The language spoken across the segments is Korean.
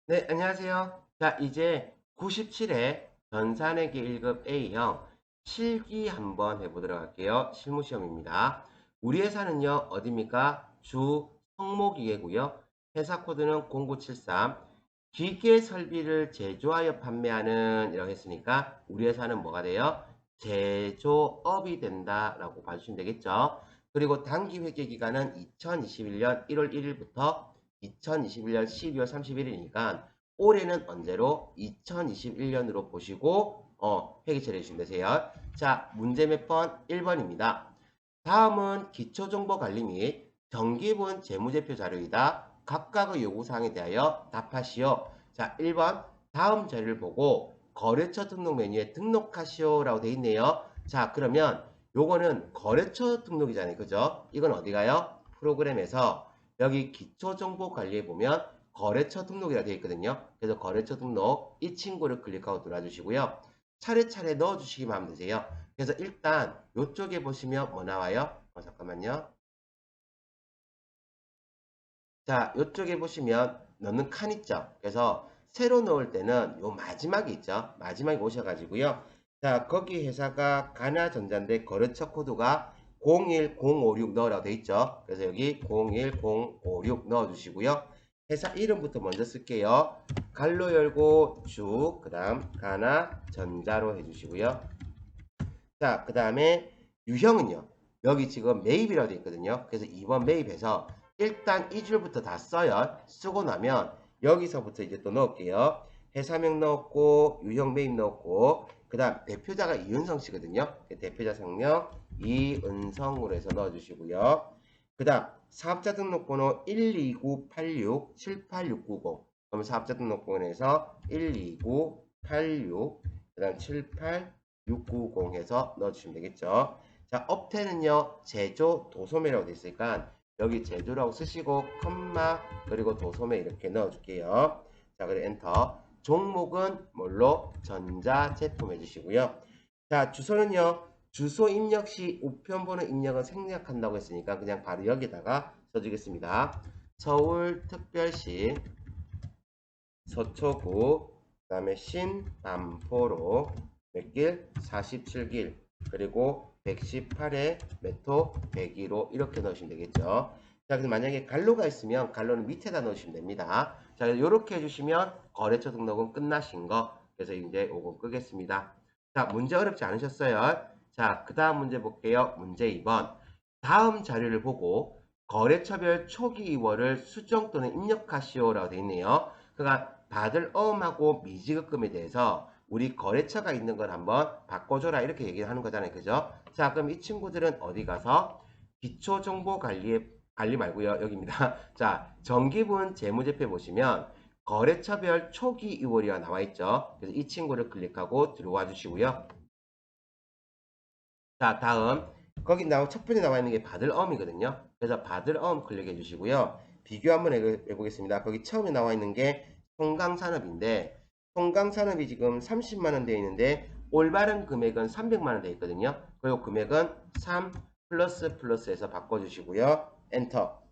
네, 안녕하세요. 자, 이제 97회 전산회계 1급 A형 실기 한번 해보도록 할게요. 실무시험입니다. 우리 회사는요, 어디입니까? 주 성모기계고요. 회사 코드는 0973. 기계 설비를 제조하여 판매하는 이라고 했으니까 우리 회사는 뭐가 돼요? 제조업이 된다라고 봐주시면 되겠죠. 그리고 단기 회계 기간은 2021년 1월 1일부터 2021년 12월 31일이니까 올해는 언제로? 2021년으로 보시고 회계 처리해 주시면 되세요. 자, 문제 몇 번? 1번입니다. 다음은 기초정보관리 및 정기분 재무제표 자료이다. 각각의 요구사항에 대하여 답하시오. 자, 1번 다음 자료를 보고 거래처 등록 메뉴에 등록하시오라고 되어 있네요. 자, 그러면 요거는 거래처 등록이잖아요. 그죠? 이건 어디 가요? 프로그램에서 여기 기초정보관리에 보면 거래처 등록이라 되어 있거든요. 그래서 거래처 등록 이 친구를 클릭하고 눌러주시고요. 차례차례 넣어주시기만 하면 되세요. 그래서 일단 이쪽에 보시면 뭐 나와요? 잠깐만요. 자, 이쪽에 보시면 넣는 칸 있죠? 그래서 새로 넣을 때는 요 마지막에 있죠? 마지막에 오셔가지고요. 자, 거기 회사가 가나전자인데 거래처 코드가 01056 넣으라고 돼 있죠? 그래서 여기 01056 넣어주시고요. 회사 이름부터 먼저 쓸게요. 갈로 열고 쭉, 그 다음 가나전자로 해주시고요. 자, 그 다음에 유형은요. 여기 지금 매입이라고 되어 있거든요. 그래서 2번 매입해서 일단 이 줄부터 다 써요. 쓰고 나면 여기서부터 이제 또 넣을게요. 회사명 넣었고 유형 매입 넣었고 그 다음 대표자가 이은성 씨거든요. 대표자 성명 이은성으로 해서 넣어주시고요. 그 다음 사업자 등록번호 12986-78690 그러면 사업자 등록번호에서 12986 그 다음 78690 해서 넣어주시면 되겠죠. 자, 업태는요, 제조 도소매라고 되어 있으니까 여기 제조라고 쓰시고, 컴마, 그리고 도소매 이렇게 넣어줄게요. 자, 그리고 엔터. 종목은 뭘로? 전자제품 해주시고요. 자, 주소는요, 주소 입력 시 우편번호 입력은 생략한다고 했으니까 그냥 바로 여기다가 써주겠습니다. 서울특별시 서초구, 그 다음에 신남포로 몇 길? 47길, 그리고 118에 메토 102로 이렇게 넣으시면 되겠죠. 자, 그래서 만약에 갈로가 있으면 갈로는 밑에다 넣으시면 됩니다. 자, 이렇게 해주시면 거래처 등록은 끝나신 거. 그래서 이제 요거 끄겠습니다. 자, 문제 어렵지 않으셨어요? 자, 그 다음 문제 볼게요. 문제 2번. 다음 자료를 보고 거래처별 초기 이월을 수정 또는 입력하시오라고 되어 있네요. 그러니까 받을 어음하고 미지급금에 대해서 우리 거래처가 있는 걸 한번 바꿔줘라 이렇게 얘기를 하는 거잖아요. 그죠? 자, 그럼 이 친구들은 어디 가서 기초정보관리 말고요. 여기입니다. 자, 정기분 재무제표 보시면 거래처별 초기 이월이가 나와 있죠. 그래서 이 친구를 클릭하고 들어와 주시고요. 자, 다음 거기 첫 번째 나와 있는 게 받을 어음이거든요. 그래서 받을 어음 클릭해 주시고요. 비교 한번 해보겠습니다. 거기 처음에 나와 있는 게 송강산업인데 송강산업이 지금 30만 원 되어 있는데 올바른 금액은 300만 원 되어 있거든요. 그리고 금액은 3 플러스 플러스해서 바꿔주시고요. 엔터.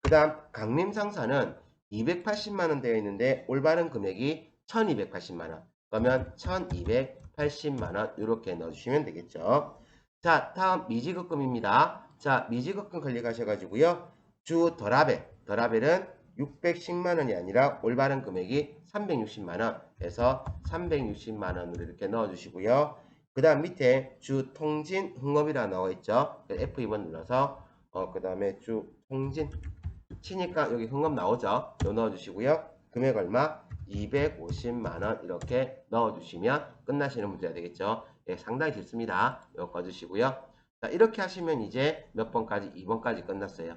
그 다음 강림상사는 280만 원 되어 있는데 올바른 금액이 1280만 원. 그러면 1280만 원 이렇게 넣어주시면 되겠죠. 자, 다음 미지급금입니다. 자, 미지급금 클릭하셔가지고요. 주 더라벨은 610만 원이 아니라 올바른 금액이 360만 원 해서 360만 원으로 이렇게 넣어주시고요. 그 다음 밑에 주 통진 흥업이라 나와 있죠. F2번 눌러서 그 다음에 주 통진 치니까 여기 흥업 나오죠. 요 넣어주시고요. 금액 얼마? 250만원 이렇게 넣어주시면 끝나시는 문제가 되겠죠. 예, 상당히 쉽습니다. 이거 꺼주시고요. 자, 이렇게 하시면 이제 몇 번까지? 2번까지 끝났어요.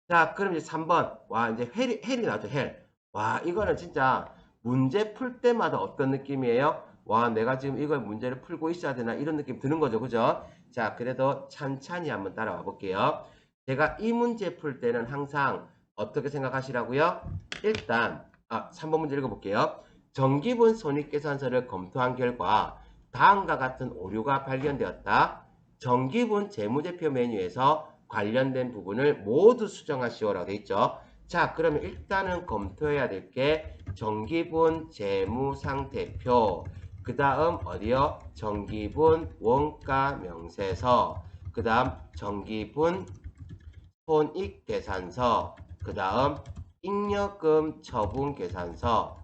자, 그럼 이제 3번. 와, 이제 헬이 나왔죠, 헬. 와, 이거는 진짜 문제 풀 때마다 어떤 느낌이에요? 와, 내가 지금 이걸 문제를 풀고 있어야 되나? 이런 느낌 드는 거죠, 그죠? 자, 그래도 찬찬히 한번 따라와 볼게요. 제가 이 문제 풀 때는 항상 어떻게 생각하시라고요? 일단, 3번 문제 읽어볼게요. 정기분 손익계산서를 검토한 결과 다음과 같은 오류가 발견되었다. 정기분 재무제표 메뉴에서 관련된 부분을 모두 수정하시오라고 되어 있죠. 자, 그러면 일단은 검토해야 될 게 정기분 재무상태표, 그 다음 어디요? 정기분 원가명세서, 그 다음 정기분 손익계산서, 그 다음 잉여금 처분계산서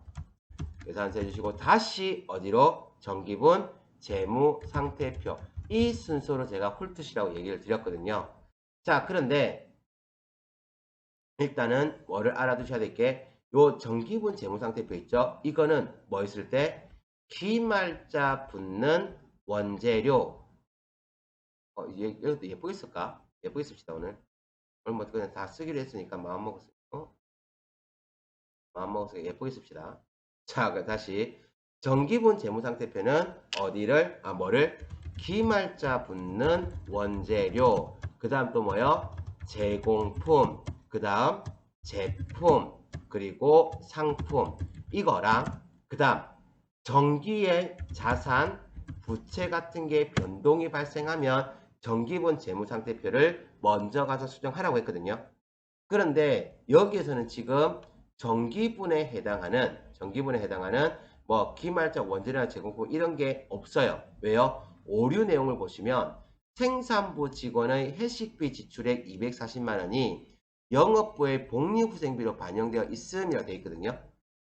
계산서 해주시고 다시 어디로? 정기분 재무상태표. 이 순서로 제가 훑으시라고 얘기를 드렸거든요. 자, 그런데 일단은 뭐를 알아두셔야 될 게 요 정기분 재무상태표 있죠? 이거는 뭐 있을 때? 기말자 붙는 원재료. 이것도 예쁘게 쓸까? 예쁘게 씁시다 오늘. 오늘 뭐 그냥 다 쓰기로 했으니까 마음먹었어요. 마음먹어서 예쁘게 씁시다. 자, 다시 정기분 재무상태표는 어디를? 뭐를? 기말자 붙는 원재료, 그 다음 또 뭐요? 제공품, 그 다음 제품, 그리고 상품, 이거랑 그 다음 정기의 자산, 부채 같은 게 변동이 발생하면 정기분 재무상태표를 먼저 가서 수정하라고 했거든요. 그런데 여기에서는 지금 정기분에 해당하는 뭐 기말자 원재료나 제공품 이런 게 없어요. 왜요? 오류 내용을 보시면 생산부 직원의 회식비 지출액 240만 원이 영업부의 복리후생비로 반영되어 있음이라고 되어 있거든요.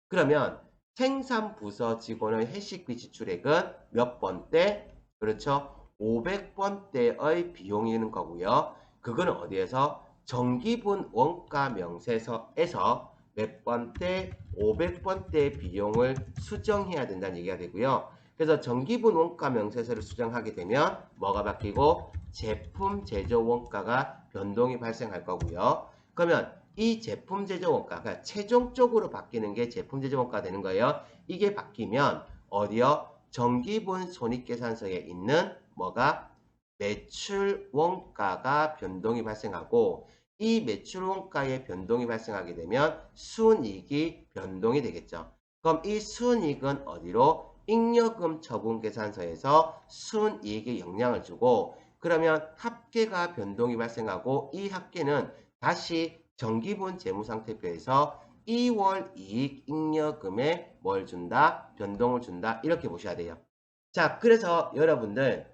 그러면 생산부서 직원의 회식비 지출액은 몇 번대? 그렇죠. 500번대의 비용이는 거고요. 그거는 어디에서? 정기분 원가 명세서에서 몇 번대? 500번대 비용을 수정해야 된다는 얘기가 되고요. 그래서 정기분 원가 명세서를 수정하게 되면 뭐가 바뀌고 제품 제조 원가가 변동이 발생할 거고요. 그러면 이 제품 제조 원가가 그러니까 최종적으로 바뀌는 게 제품 제조 원가가 되는 거예요. 이게 바뀌면 어디요? 정기분 손익계산서에 있는 뭐가 매출 원가가 변동이 발생하고 이 매출 원가의 변동이 발생하게 되면 순이익이 변동이 되겠죠. 그럼 이 순이익은 어디로? 잉여금 처분 계산서에서 순이익에 영향을 주고 그러면 합계가 변동이 발생하고 이 합계는 다시 정기분 재무상태표에서 2월 이익 잉여금에 뭘 준다? 변동을 준다. 이렇게 보셔야 돼요. 자, 그래서 여러분들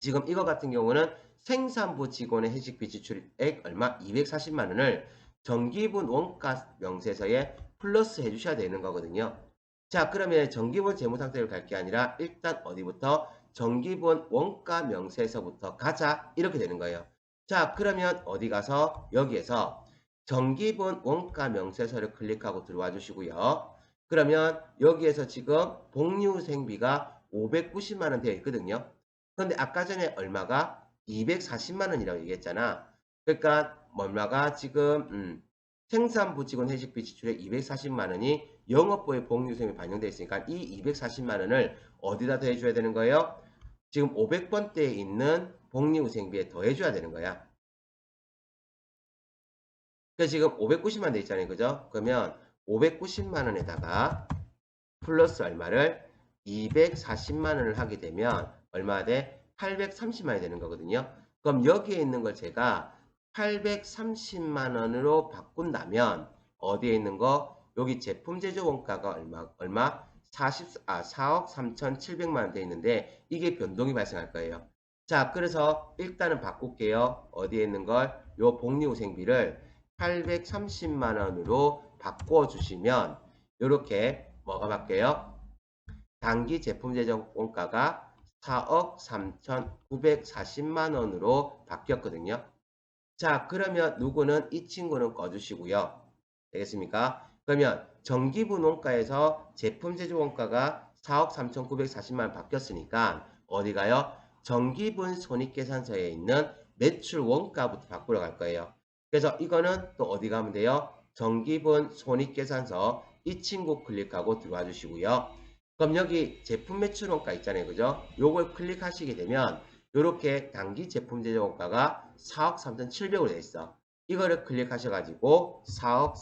지금 이거 같은 경우는 생산부 직원의 회식비 지출액 얼마? 240만 원을 정기분 원가 명세서에 플러스 해주셔야 되는 거거든요. 자, 그러면 정기분 재무상태를 갈 게 아니라 일단 어디부터? 정기분 원가 명세서부터 가자. 이렇게 되는 거예요. 자, 그러면 어디 가서 여기에서 정기분 원가 명세서를 클릭하고 들어와 주시고요. 그러면 여기에서 지금 복리후생비가 590만 원 되어 있거든요. 그런데 아까 전에 얼마가? 240만 원이라고 얘기했잖아. 그러니까 얼마가 지금 생산부 직원 회식비 지출액 240만 원이 영업부의 복리후생이 반영되어 있으니까 이 240만 원을 어디다 더해줘야 되는 거예요? 지금 500번대에 있는 복리후생비에 더해줘야 되는 거야. 그래서 지금 590만 돼 있잖아요. 그죠? 그러면 590만 원에다가 플러스 얼마를? 240만 원을 하게 되면 얼마 돼? 830만 원이 되는 거거든요. 그럼 여기에 있는 걸 제가 830만 원으로 바꾼다면 어디에 있는 거? 여기 제품 제조 원가가 얼마? 4억 3,700만 원 돼 있는데 이게 변동이 발생할 거예요. 자, 그래서 일단은 바꿀게요. 어디에 있는 걸? 요 복리후생비를 830만 원으로 바꿔 주시면 이렇게 뭐가 바뀌어요? 단기 제품 제조 원가가 4억 3,940만 원으로 바뀌었거든요. 자, 그러면 누구는 이 친구는 꺼주시고요. 되겠습니까? 그러면 정기분 원가에서 제품 제조 원가가 4억 3,940만 원 바뀌었으니까 어디 가요? 정기분 손익계산서에 있는 매출 원가부터 바꾸러 갈 거예요. 그래서 이거는 또 어디 가면 돼요? 정기분 손익계산서 이 친구 클릭하고 들어와 주시고요. 그럼 여기 제품 매출 원가 있잖아요. 그죠? 요걸 클릭하시게 되면 이렇게 단기 제품 제조 원가가 4억 3,700으로 되어 있어. 이거를 클릭하셔가지고 4억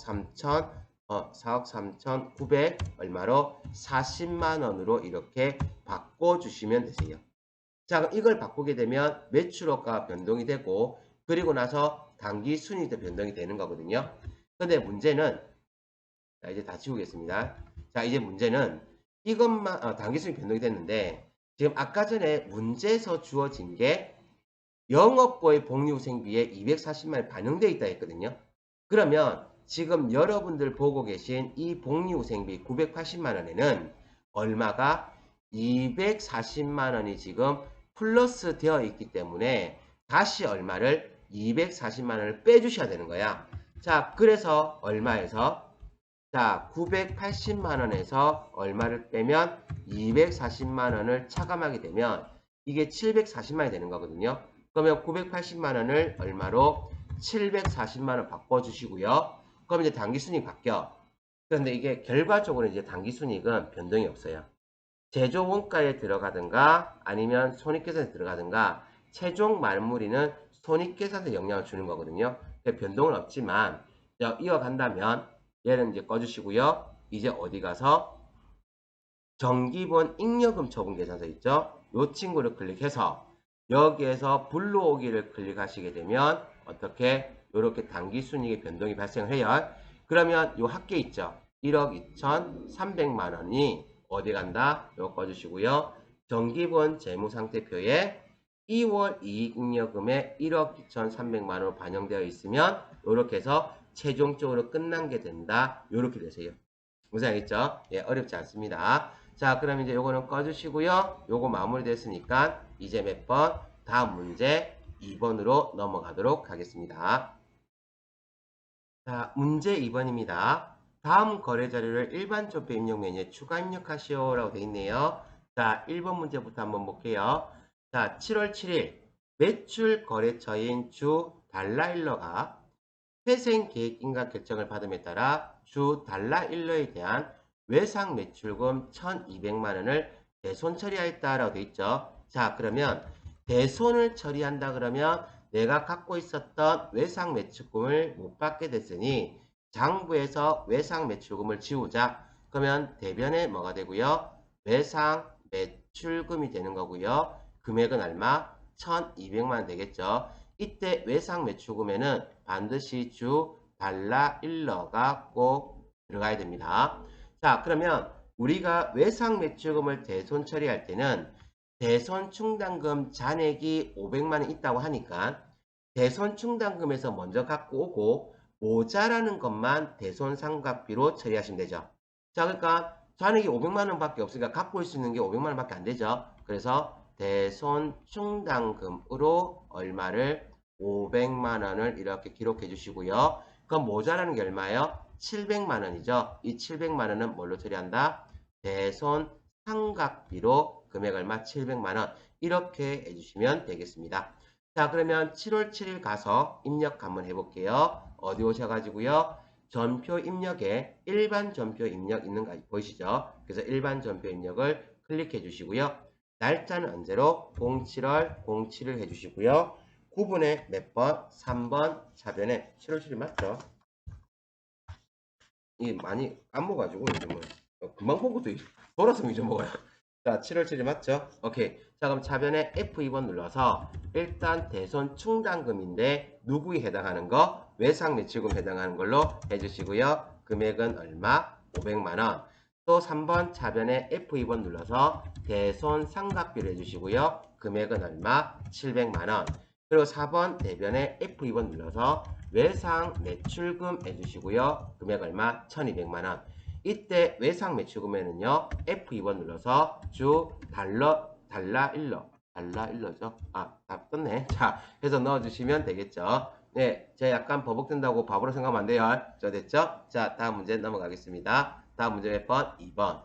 3,900 얼마로? 40만 원으로 이렇게 바꿔주시면 되세요. 자, 그럼 이걸 바꾸게 되면 매출원가 변동이 되고 그리고 나서 단기 순이익도 변동이 되는 거거든요. 근데 문제는, 자, 이제 다 지우겠습니다. 자, 이제 문제는 이것만, 단기순이 변동이 됐는데, 지금 아까 전에 문제에서 주어진 게 영업보의 복리후생비에 240만 원이 반영되어 있다 했거든요. 그러면 지금 여러분들 보고 계신 이 복리후생비 980만 원에는 얼마가 240만 원이 지금 플러스 되어 있기 때문에 다시 얼마를 240만 원을 빼주셔야 되는 거야. 자, 그래서 얼마에서? 자, 980만 원에서 얼마를 빼면 240만 원을 차감하게 되면 이게 740만 원이 되는 거거든요. 그러면 980만 원을 얼마로? 740만 원 바꿔주시고요. 그럼 이제 당기순이익 바뀌어. 그런데 이게 결과적으로 이제 당기순이익은 변동이 없어요. 제조 원가에 들어가든가 아니면 손익계산에 들어가든가 최종 말물이는 손익계산에 영향을 주는 거거든요. 변동은 없지만 이어간다면 얘는 이제 꺼주시고요. 이제 어디 가서 정기본 잉여금 처분 계산서 있죠? 이 친구를 클릭해서 여기에서 불러오기를 클릭하시게 되면 어떻게 이렇게 당기순이익의 변동이 발생을 해요. 그러면 이 합계 있죠? 1억 2,300만 원이 어디 간다? 이거 꺼주시고요. 정기본 재무상태표에 2월 이익잉여금에 1억 2,300만 원 반영되어 있으면 이렇게 해서 최종적으로 끝난 게 된다. 이렇게 되세요. 무슨 알겠죠? 예, 어렵지 않습니다. 자, 그럼 이제 요거는 꺼주시고요. 요거 마무리됐으니까 이제 몇 번? 다음 문제 2번으로 넘어가도록 하겠습니다. 자, 문제 2번입니다. 다음 거래 자료를 일반 조표 입력 메뉴에 추가 입력하시오 라고 되어 있네요. 자, 1번 문제부터 한번 볼게요. 자, 7월 7일 매출 거래처인 주 달라일러가 회생계획인가 결정을 받음에 따라 주 달라일러에 대한 외상 매출금 1,200만 원을 대손 처리하였다라고 되어 있죠. 자, 그러면 대손을 처리한다 그러면 내가 갖고 있었던 외상 매출금을 못 받게 됐으니 장부에서 외상 매출금을 지우자. 그러면 대변에 뭐가 되고요? 외상 매출금이 되는 거고요. 금액은 얼마? 1,200만 원 되겠죠. 이때 외상 매출금에는 반드시 주 달라일러가 꼭 들어가야 됩니다. 자, 그러면 우리가 외상 매출금을 대손 처리할 때는 대손 충당금 잔액이 500만 원 있다고 하니까 대손 충당금에서 먼저 갖고 오고 모자라는 것만 대손 상각비로 처리하시면 되죠. 자, 그러니까 잔액이 500만 원밖에 없으니까 갖고 올 수 있는 게 500만 원밖에 안 되죠. 그래서 대손 충당금으로 얼마를 500만 원을 이렇게 기록해 주시고요. 그럼 모자라는 게 얼마예요? 700만 원이죠. 이 700만 원은 뭘로 처리한다? 대손 상각비로 금액 얼마? 700만 원. 이렇게 해주시면 되겠습니다. 자, 그러면 7월 7일 가서 입력 한번 해볼게요. 어디 오셔가지고요. 전표 입력에 일반 전표 입력 있는 거 보이시죠? 그래서 일반 전표 입력을 클릭해 주시고요. 날짜는 언제로? 07월 07을 해주시고요. 9분에 몇 번? 3번 차변에 7월 7일 맞죠? 이게 많이 까먹어가지고 요즘은 금방 본 것도 돌아서 잊어먹어요. 자, 7월 7일 맞죠? 오케이. 자, 그럼 차변에 F2번 눌러서 일단 대손 충당금인데 누구에 해당하는 거? 외상 매출금 해당하는 걸로 해주시고요. 금액은 얼마? 500만원. 또 3번 차변에 F2번 눌러서 대손 상각비를 해주시고요. 금액은 얼마? 700만원. 그리고 4번 대변에 F2번 눌러서 외상 매출금 해주시고요. 금액 얼마? 1200만원. 이때 외상 매출금에는요. F2번 눌러서 주 달라일러죠. 다 떴네. 자, 해서 넣어주시면 되겠죠. 네, 제가 약간 버벅된다고 바보로 생각하면 안 돼요. 저 됐죠? 자, 다음 문제 넘어가겠습니다. 다음 문제 몇 번? 2번.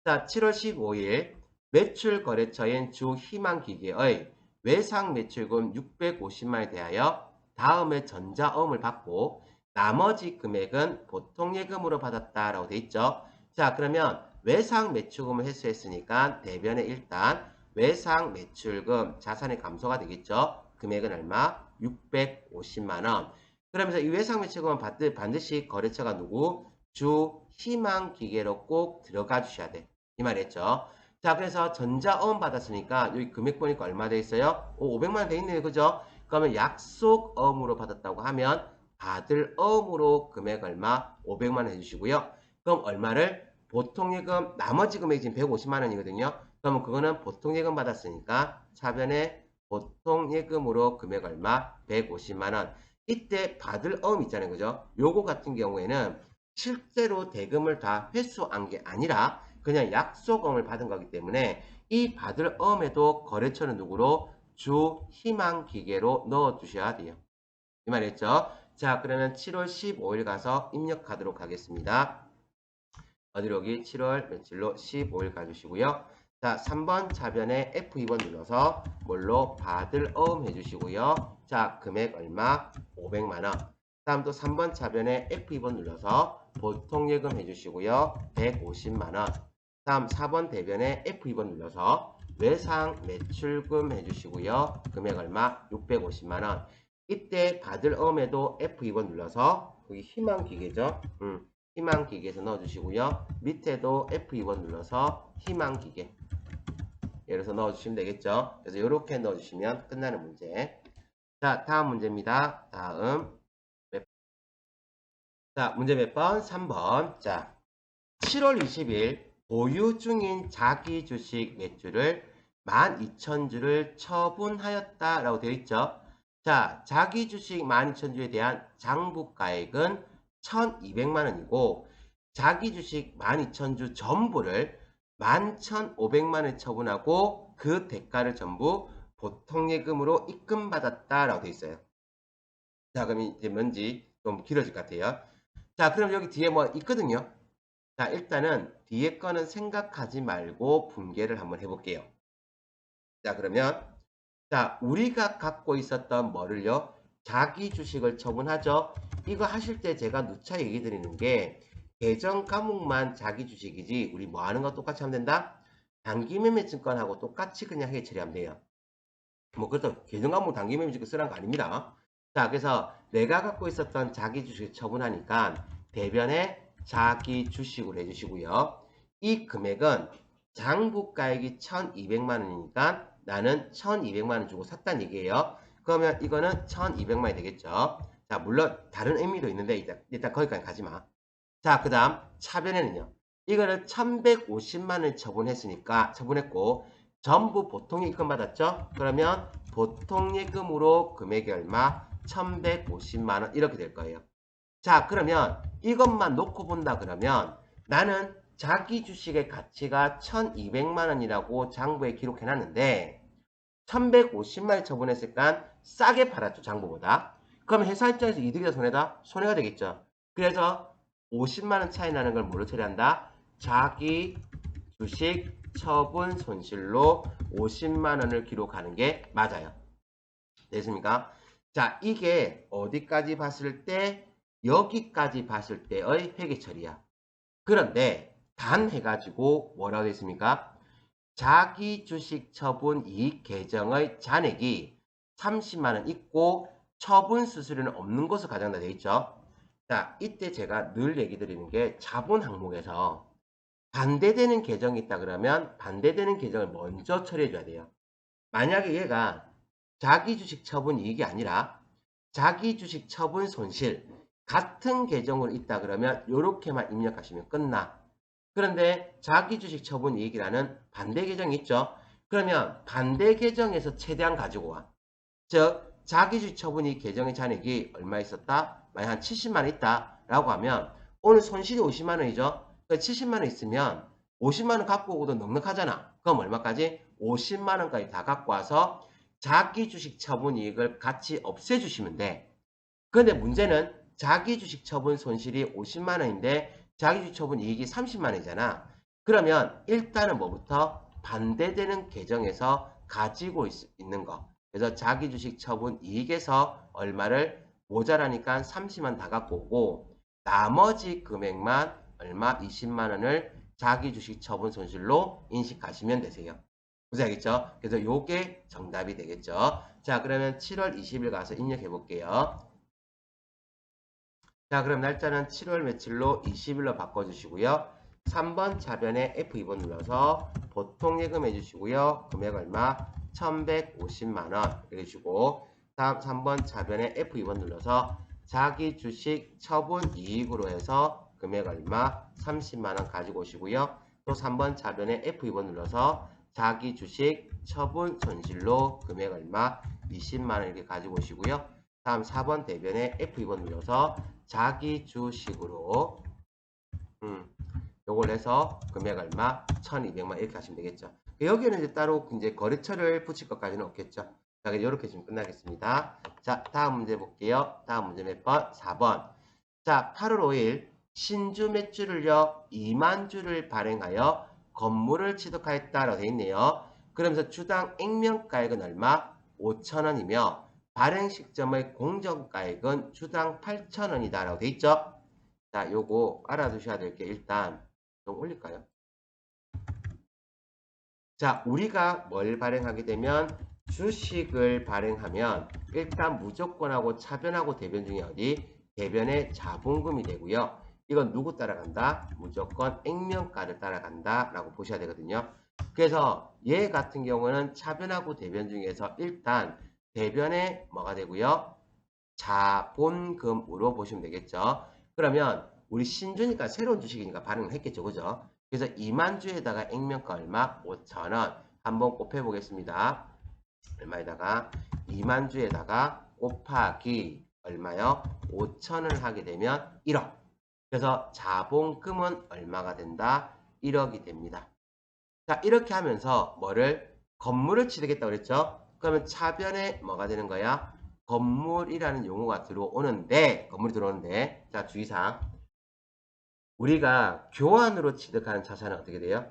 자, 7월 15일 매출 거래처인 주 희망기계의 외상 매출금 650만에 대하여 다음에 전자어음을 받고 나머지 금액은 보통예금으로 받았다라고 돼 있죠. 자, 그러면 외상 매출금을 회수했으니까 대변에 일단 외상 매출금 자산의 감소가 되겠죠. 금액은 얼마? 650만원. 그러면서 이 외상 매출금은 반드시 거래처가 누구? 주 희망기계로 꼭 들어가 주셔야 돼. 이 말이었죠. 자, 그래서 전자어음 받았으니까 여기 금액 보니까 얼마 돼 있어요? 500만 원 돼 있네요. 그죠? 그러면 약속어음으로 받았다고 하면 받을 어음으로 금액 얼마? 500만 원 해주시고요. 그럼 얼마를? 보통예금 나머지 금액이 지금 150만 원이거든요. 그러면 그거는 보통예금 받았으니까 차변에 보통예금으로 금액 얼마? 150만 원. 이때 받을 어음 있잖아요. 그죠? 요거 같은 경우에는 실제로 대금을 다 회수한 게 아니라 그냥 약속금을 받은 거기 때문에 이 받을 어음에도 거래처는 누구로? 주희망기계로 넣어주셔야 돼요. 이 말이었죠? 자, 그러면 7월 15일 가서 입력하도록 하겠습니다. 어디로 여기 7월 며칠로 15일 가주시고요. 자, 3번 차변에 F2번 눌러서 뭘로? 받을 어음 해주시고요. 자, 금액 얼마? 500만원. 다음 또 3번 차변에 F2번 눌러서 보통예금 해주시고요. 150만원. 다음 4번 대변에 F2번 눌러서 외상 매출금 해주시고요. 금액 얼마? 650만원. 이때 받을 어음에도 F2번 눌러서 여기 희망기계죠. 희망기계에서 넣어주시고요. 밑에도 F2번 눌러서 희망기계 예를 들어서 넣어주시면 되겠죠. 그래서 이렇게 넣어주시면 끝나는 문제. 자, 다음 문제입니다. 자, 문제 몇 번? 3번. 자, 7월 20일 보유 중인 자기 주식 매출을 12,000주를 처분하였다라고 되어 있죠. 자, 자기 주식 12,000주에 대한 장부가액은 1,200만 원이고 자기 주식 12,000주 전부를 11,500만 원에 처분하고 그 대가를 전부 보통예금으로 입금받았다라고 되어 있어요. 자, 그럼 이제 뭔지 좀 길어질 것 같아요. 자, 그럼 여기 뒤에 뭐 있거든요. 자, 일단은 뒤에 거는 생각하지 말고 분개를 한번 해볼게요. 자, 그러면 자, 우리가 갖고 있었던 뭐를요? 자기 주식을 처분하죠. 이거 하실 때 제가 누차 얘기 드리는 게 계정 과목만 자기 주식이지 우리 뭐 하는 거 똑같이 하면 된다? 단기매매증권하고 똑같이 그냥 해 처리하면 돼요. 뭐 그렇다고 계정 과목 단기매매증권 쓰라는 거 아닙니다. 자, 그래서 내가 갖고 있었던 자기 주식을 처분하니까 대변에 자기 주식으로 해주시고요. 이 금액은 장부가액이 1,200만 원이니까 나는 1,200만 원 주고 샀다는 얘기예요. 그러면 이거는 1,200만 원이 되겠죠. 자, 물론 다른 의미도 있는데 일단 거기까지 가지 마. 자, 그 다음 차변에는요. 이거는 1,150만 원 처분했고 전부 보통예금 받았죠? 그러면 보통예금으로 금액이 얼마? 1,150만 원 이렇게 될 거예요. 자, 그러면 이것만 놓고 본다 그러면 나는 자기 주식의 가치가 1,200만 원이라고 장부에 기록해 놨는데 1,150만 원 처분했으니까 싸게 팔았죠, 장부보다. 그럼 회사 입장에서 이득이다 손해다? 손해가 되겠죠. 그래서 50만 원 차이 나는 걸 뭐로 처리한다? 자기 주식 처분 손실로 50만 원을 기록하는 게 맞아요. 됐습니까? 자, 이게 어디까지 봤을 때? 여기까지 봤을 때의 회계 처리야. 그런데 단 해가지고 뭐라고 했습니까? 자기 주식 처분 이익 계정의 잔액이 30만 원 있고 처분 수수료는 없는 것으로 가장 다 되어 있죠. 자, 이때 제가 늘 얘기 드리는 게 자본 항목에서 반대되는 계정이 있다 그러면 반대되는 계정을 먼저 처리해 줘야 돼요. 만약에 얘가 자기 주식 처분 이익이 아니라 자기 주식 처분 손실 같은 계정으로 있다 그러면 이렇게만 입력하시면 끝나. 그런데 자기 주식 처분 이익이라는 반대 계정이 있죠. 그러면 반대 계정에서 최대한 가지고 와. 즉 자기 주식 처분 이익 계정의 잔액이 얼마 있었다? 만약 한 70만 원 있다 라고 하면 오늘 손실이 50만 원이죠. 70만 원 있으면 50만 원 갖고 오고도 넉넉하잖아. 그럼 얼마까지? 50만 원까지 다 갖고 와서 자기 주식 처분 이익을 같이 없애주시면 돼. 그런데 문제는 자기 주식 처분 손실이 50만 원인데 자기 주식 처분 이익이 30만 원이잖아. 그러면 일단은 뭐부터? 반대되는 계정에서 가지고 있는 거. 그래서 자기 주식 처분 이익에서 얼마를 모자라니까 30만 다 갖고 오고 나머지 금액만 얼마? 20만 원을 자기 주식 처분 손실로 인식하시면 되세요. 무슨 알겠죠? 그래서 요게 정답이 되겠죠. 자, 그러면 7월 20일 가서 입력해 볼게요. 자, 그럼 날짜는 7월 며칠로 20일로 바꿔주시고요. 3번 차변에 F2번 눌러서 보통예금 해주시고요. 금액 얼마? 1,150만원 해주시고 다음 3번 차변에 F2번 눌러서 자기 주식 처분 이익으로 해서 금액 얼마? 30만원 가지고 오시고요. 또 3번 자변에 F2번 눌러서 자기 주식 처분 손실로 금액 얼마? 20만원 이렇게 가지고 오시고요. 다음 4번 대변에 F2번 눌러서 자기 주식으로 요걸 해서 금액 얼마? 1200만 이렇게 하시면 되겠죠. 여기는 이제 따로 이제 거래처를 붙일 것까지는 없겠죠. 자, 이렇게 지금 끝나겠습니다. 자, 다음 문제 볼게요. 다음 문제 몇 번? 4번. 자, 8월 5일 신주 매출을요 2만 주를 발행하여 건물을 취득하였다라고 되어 있네요. 그러면서 주당 액면가액은 얼마? 5,000원이며 발행 시점의 공정가액은 주당 8,000원이다 라고 되어 있죠. 자, 요거 알아두셔야 될 게 일단 좀 올릴까요? 자, 우리가 뭘 발행하게 되면 주식을 발행하면 일단 무조건하고 차변하고 대변 중에 어디? 대변의 자본금이 되고요. 이건 누구 따라간다? 무조건 액면가를 따라간다 라고 보셔야 되거든요. 그래서 얘 같은 경우는 차변하고 대변 중에서 일단 대변에 뭐가 되고요? 자본금으로 보시면 되겠죠. 그러면 우리 신주니까 새로운 주식이니까 발행을 했겠죠. 그죠? 그래서 2만 주에다가 액면가 얼마? 5,000원. 한번 곱해 보겠습니다. 얼마에다가 2만 주에다가 곱하기 얼마요? 5,000을 하게 되면 1억. 그래서 자본금은 얼마가 된다? 1억이 됩니다. 자, 이렇게 하면서 뭐를? 건물을 취득했다고 그랬죠? 그러면 차변에 뭐가 되는 거야? 건물이라는 용어가 들어오는데, 건물이 들어오는데, 자, 주의사항. 우리가 교환으로 취득하는 자산은 어떻게 돼요?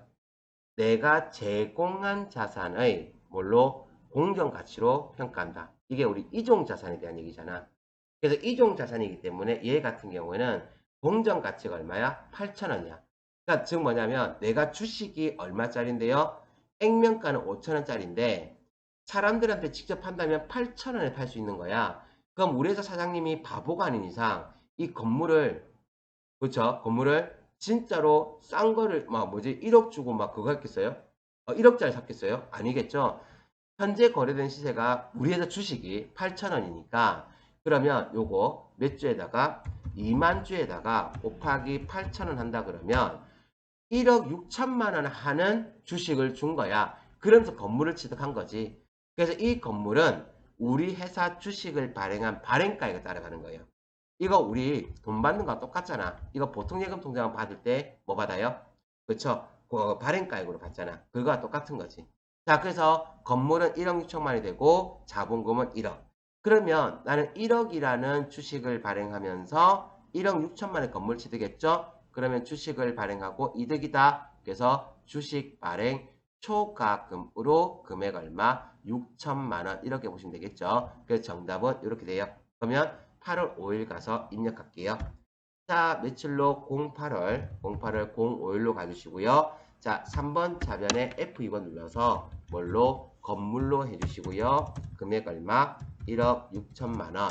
내가 제공한 자산의 뭘로? 공정가치로 평가한다. 이게 우리 이종자산에 대한 얘기잖아. 그래서 이종자산이기 때문에 얘 같은 경우에는 공정가치가 얼마야? 8,000원이야. 그러니까 즉 뭐냐면 내가 주식이 얼마짜린데요? 액면가는 5,000원짜리인데 사람들한테 직접 판다면 8,000원에 팔 수 있는 거야. 그럼 우리 회사 사장님이 바보가 아닌 이상 이 건물을 그렇죠? 건물을 진짜로 싼 거를 막 뭐지 1억 주고 막 그거 했겠어요? 1억짜리 샀겠어요? 아니겠죠? 현재 거래된 시세가 우리 회사 주식이 8,000원이니까 그러면 요거 몇 주에다가 2만 주에다가 곱하기 8,000원 한다 그러면 1억 6천만 원 하는 주식을 준 거야. 그러면서 건물을 취득한 거지. 그래서 이 건물은 우리 회사 주식을 발행한 발행가액에 따라가는 거예요. 이거 우리 돈 받는 거랑 똑같잖아. 이거 보통예금 통장을 받을 때 뭐 받아요? 그쵸? 그 발행가액으로 받잖아. 그거와 똑같은 거지. 자, 그래서 건물은 1억 6천만이 되고 자본금은 1억. 그러면 나는 1억이라는 주식을 발행하면서 1억 6천만의 건물 취득했죠? 그러면 주식을 발행하고 이득이다. 그래서 주식 발행 초과금으로 금액 얼마? 6천만 원 이렇게 보시면 되겠죠. 그래서 정답은 이렇게 돼요. 그러면 8월 5일 가서 입력할게요. 자, 매출로 08월 05일로 가주시고요. 자, 3번 자변에 F2번 눌러서 뭘로? 건물로 해주시고요. 금액 얼마? 1억 6천만 원.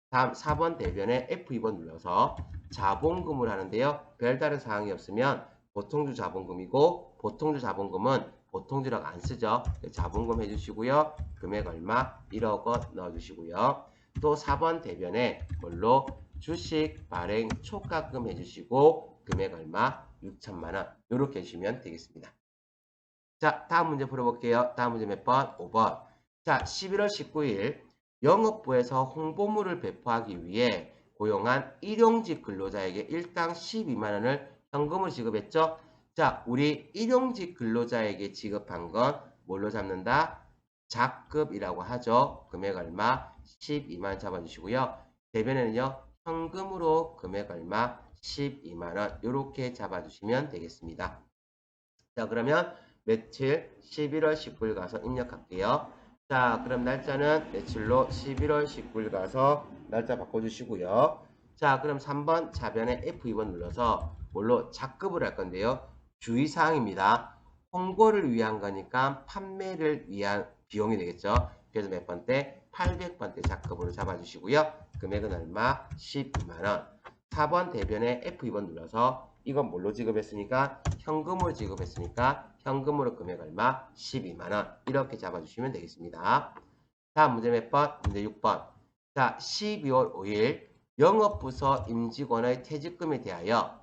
다음 4번 대변에 F2번 눌러서 자본금을 하는데요. 별다른 사항이 없으면 보통주 자본금이고 보통주 자본금은 보통주라고 안 쓰죠. 자본금 해주시고요. 금액 얼마? 1억 원 넣어주시고요. 또 4번 대변에 뭘로? 주식 발행 초과금 해주시고 금액 얼마? 6천만원 이렇게 해주시면 되겠습니다. 자, 다음 문제 풀어볼게요. 다음 문제 몇 번? 5번. 자, 11월 19일 영업부에서 홍보물을 배포하기 위해 고용한 일용직 근로자에게 일당 12만원을 현금을 지급했죠. 자, 우리 일용직 근로자에게 지급한 건 뭘로 잡는다? 작급이라고 하죠. 금액 얼마? 12만원 잡아주시고요. 대변에는요. 현금으로 금액 얼마? 12만원 이렇게 잡아주시면 되겠습니다. 자, 그러면 며칠? 11월 19일 가서 입력할게요. 자, 그럼 날짜는 며칠로? 11월 19일 가서 날짜 바꿔주시고요. 자, 그럼 3번 자변에 F2번 눌러서 뭘로? 작급을 할 건데요. 주의사항입니다. 홍보를 위한 거니까 판매를 위한 비용이 되겠죠. 그래서 몇 번대? 800번대 작급으로 잡아주시고요. 금액은 얼마? 12만원. 4번 대변에 F2번 눌러서 이건 뭘로 지급했으니까? 현금으로 지급했으니까 현금으로 금액 얼마? 12만원. 이렇게 잡아주시면 되겠습니다. 다음 문제 몇 번? 문제 6번. 자, 12월 5일 영업부서 임직원의 퇴직금에 대하여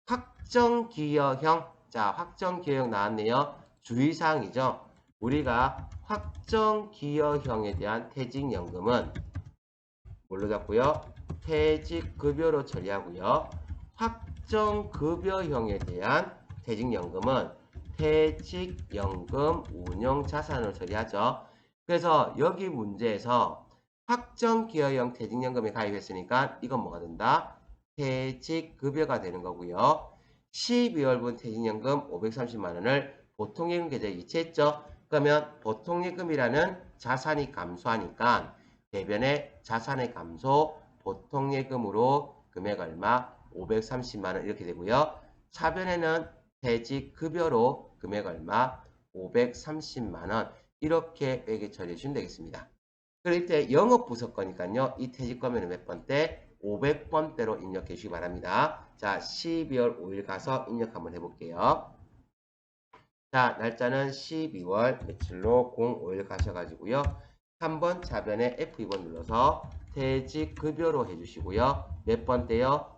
확정기여형, 자, 확정기여형 나왔네요. 주의사항이죠. 우리가 확정기여형에 대한 퇴직연금은 뭘로 잡고요? 퇴직급여로 처리하고요. 확정급여형에 대한 퇴직연금은 퇴직연금 운용자산으로 처리하죠. 그래서 여기 문제에서 확정기여형 퇴직연금에 가입했으니까 이건 뭐가 된다? 퇴직급여가 되는 거고요. 12월분 퇴직연금 530만원을 보통예금 계좌에 이체했죠. 그러면 보통예금이라는 자산이 감소하니까 대변에 자산의 감소, 보통예금으로 금액 얼마? 530만원 이렇게 되고요. 차변에는 퇴직급여로 금액 얼마? 530만원 이렇게 빼기 처리해 주시면 되겠습니다. 그럴 때 영업부서 거니까요. 이 퇴직금액은 몇 번대? 500번대로 입력해 주시기 바랍니다. 자, 12월 5일 가서 입력 한번 해볼게요. 자, 날짜는 12월 며칠로 05일 가셔가지고요. 3번 차변에 F2번 눌러서 퇴직급여로 해주시고요. 몇 번대요?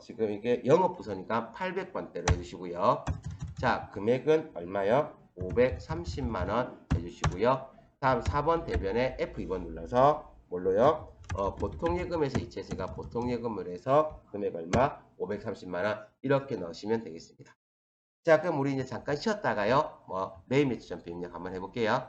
지금 이게 영업부서니까 800번대로 해주시고요. 자, 금액은 얼마요? 530만원 해주시고요. 다음 4번 대변에 F2번 눌러서 뭘로요? 보통예금에서 이체했으니까 보통예금을 해서 금액 얼마? 530만원 이렇게 넣으시면 되겠습니다. 자, 그럼 우리 이제 잠깐 쉬었다가요. 매일 매출 점표 입력 한번 해볼게요.